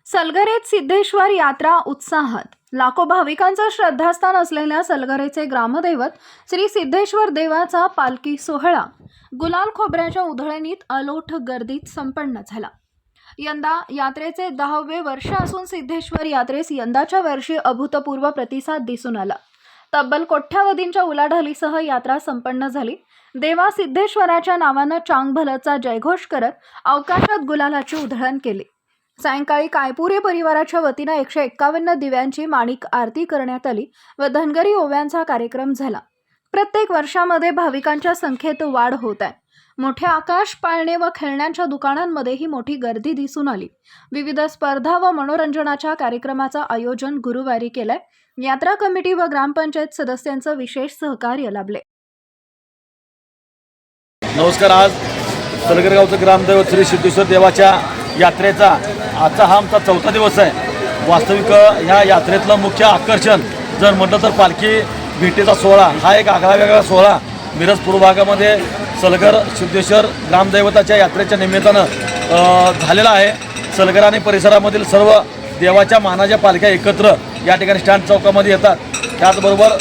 सलगरेत सिद्धेश्वर यात्रा उत्साहात। लाखो भाविकांचं श्रद्धास्थान असलेल्या सलगरेचे ग्रामदैवत श्री सिद्धेश्वर देवाचा पालखी सोहळा गुलाल खोबऱ्याच्या उधळणीत अलोट गर्दीत संपन्न झाला। यंदा यात्रेचे 10वे वर्ष असून सिद्धेश्वर यात्रेस यंदाच्या वर्षी अभूतपूर्व प्रतिसाद दिसून आला। तब्बल कोट्यावधींच्या उलाढालीसह यात्रा संपन्न झाली। देवा सिद्धेश्वराच्या नावानं चांगभलचा जयघोष करत अवकाशात गुलालाची उधळण केली। सायंकाळी कायपुरे परिवाराच्या वतीनं 151 दिव्यांची माणिक आरती करण्यात आली व धनगरी ओव्यांचा कार्यक्रम झाला। प्रत्येक वर्षामध्ये भाविकांच्या संख्येत वाढ होत आहे। मोठ्या आकाश पाळणे व खेळण्यांच्या दुकानांमध्येही मोठी गर्दी दिसून आली। विविध स्पर्धा व मनोरंजनाच्या कार्यक्रमाचं आयोजन गुरुवारी केलंय। यात्रा कमिटी व ग्रामपंचायत सदस्यांचं विशेष सहकार्य लाभले। नमस्कार। आज सलगरगावचं ग्रामदैवत श्री सिद्धेश्वर देवाच्या यात्रेचा आजचा हा आमचा 4था दिवस आहे। वास्तविक ह्या यात्रेतलं मुख्य आकर्षण जर म्हटलं तर पालखी भेटीचा सोहळा हा एक आगळा वेगळा सोहळा मिरज पूर्व भागामध्ये सलगर सिद्धेश्वर ग्रामदैवताच्या यात्रेच्या निमित्तानं झालेला आहे। सलगर आणि परिसरामधील सर्व देवाच्या मानाच्या पालख्या एकत्र या ठिकाणी स्टँड चौकामध्ये येतात। त्याचबरोबर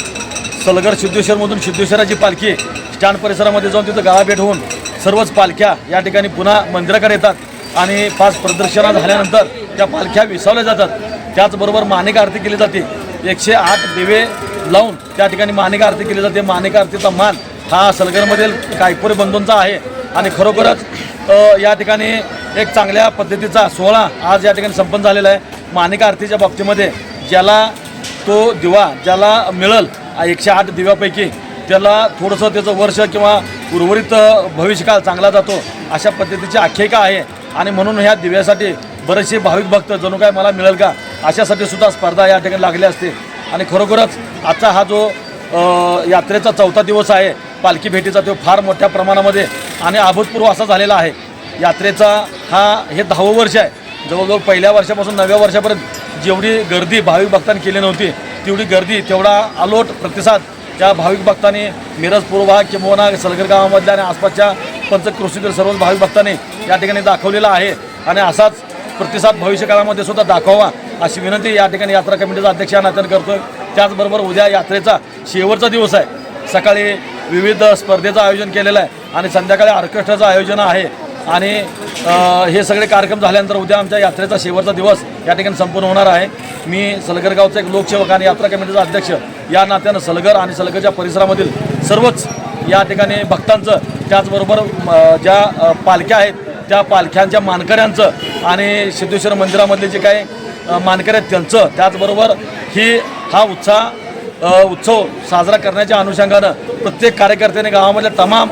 सलगर सिद्धेश्वरमधून सिद्धेश्वराची पालखी स्टँड परिसरामध्ये जाऊन तिथं गाळाभेट होऊन सर्वच पालख्या या ठिकाणी पुन्हा मंदिराकडे येतात आणि 5 प्रदक्षिणा झाल्यानंतर त्या पालख्या विसावल्या जातात। त्याचबरोबर माणिक आरती केली जाते। 108 दिवे लावून त्या ठिकाणी माणिक आरती केली जाते। माणिक आरतीचा मान हा सलगरमधील कायपुरे बंधूंचा आहे आणि खरोखरच या ठिकाणी एक चांगल्या पद्धतीचा सोहळा आज या ठिकाणी संपन्न झालेला आहे। माणिक आरतीच्या बाबतीमध्ये ज्याला तो दिवा ज्याला मिळेल 108 दिव्यापैकी त्याला थोडंसं त्याचं वर्ष किंवा उर्वरित भविष्यकाळ चांगला जातो अशा पद्धतीची आख्यायिका आहे आणि म्हणून ह्या दिव्यासाठी बरेचसे भाविक भक्त जणू काय मला मिळेल का अशासाठी सुद्धा स्पर्धा या ठिकाणी लागली असते। आणि खरोखरच आजचा हा जो यात्रेचा 4था दिवस आहे पालखी भेटीचा तो फार मोठ्या प्रमाणामध्ये आणि अभूतपूर्व असा झालेला आहे। यात्रेचा हे 10वं वर्ष आहे। जवळजवळ पहिल्या वर्षापासून 9व्या वर्षापर्यंत जेवढी गर्दी भाविक भक्तांनी केली नव्हती तेवढी गर्दी तेवढा अलोट प्रतिसाद त्या भाविक भक्तांनी मिरज पूर्व भाग किंवा सलगर गावामधल्या आणि आसपासच्या पंचक्रोशीतील सर्व भाविक भक्तांनी या ठिकाणी दाखवलेला आहे आणि असाच प्रतिसाद भविष्यकाळामध्ये सुद्धा दाखवावा अशी विनंती या ठिकाणी यात्रा कमिटीचा अध्यक्ष या नात्याने करतोय। त्याचबरोबर उद्या यात्रेचा शेवटचा दिवस आहे। सकाळी विविध स्पर्धेचं आयोजन केलेलं आहे आणि संध्याकाळी ऑर्केस्ट्राचं आयोजन आहे आणि हे सगळे कार्यक्रम झाल्यानंतर उद्या आमच्या यात्रेचा शेवटचा दिवस या ठिकाणी संपूर्ण होणार आहे। मी सलगरगावचा एक लोकसेवक आणि यात्रा कमिटीचा अध्यक्ष या नात्यानं सलगर आणि सलगरच्या परिसरामधील सर्वच या ठिकाणी भक्तांचं त्याचबरोबर ज्या पालख्या आहेत त्या पालख्यांच्या मानकऱ्यांचं आणि सिद्धेश्वर मंदिरामधले जे काही मानकरी आहेत त्यांचं त्याचबरोबर हा उत्सव साजरा करण्याच्या अनुषंगानं प्रत्येक कार्यकर्त्याने गावामधल्या तमाम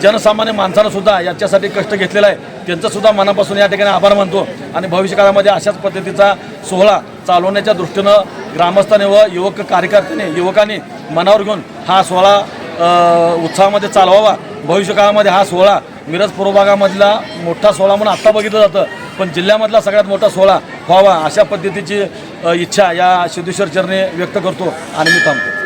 जनसामान्य माणसानं सुद्धा याच्यासाठी कष्ट घेतलेला आहे। त्यांचं सुद्धा मनापासून या ठिकाणी आभार मानतो आणि भविष्यकाळामध्ये अशाच पद्धतीचा सोहळा चालवण्याच्या दृष्टीनं ग्रामस्थांनी व युवक कार्यकर्त्यांनी युवकांनी मनावर घेऊन हा सोहळा उत्साहामध्ये चालवावा। भविष्यकाळामध्ये हा सोहळा मिरज पूर्व भागामधला मोठा सोहळा म्हणून आत्ता बघितलं जातं पण जिल्ह्यामधला सगळ्यात मोठा सोहळा व्हावा अशा पद्धतीची इच्छा या सिद्धेश्वर चरणी व्यक्त करतो आणि मी थांबतो।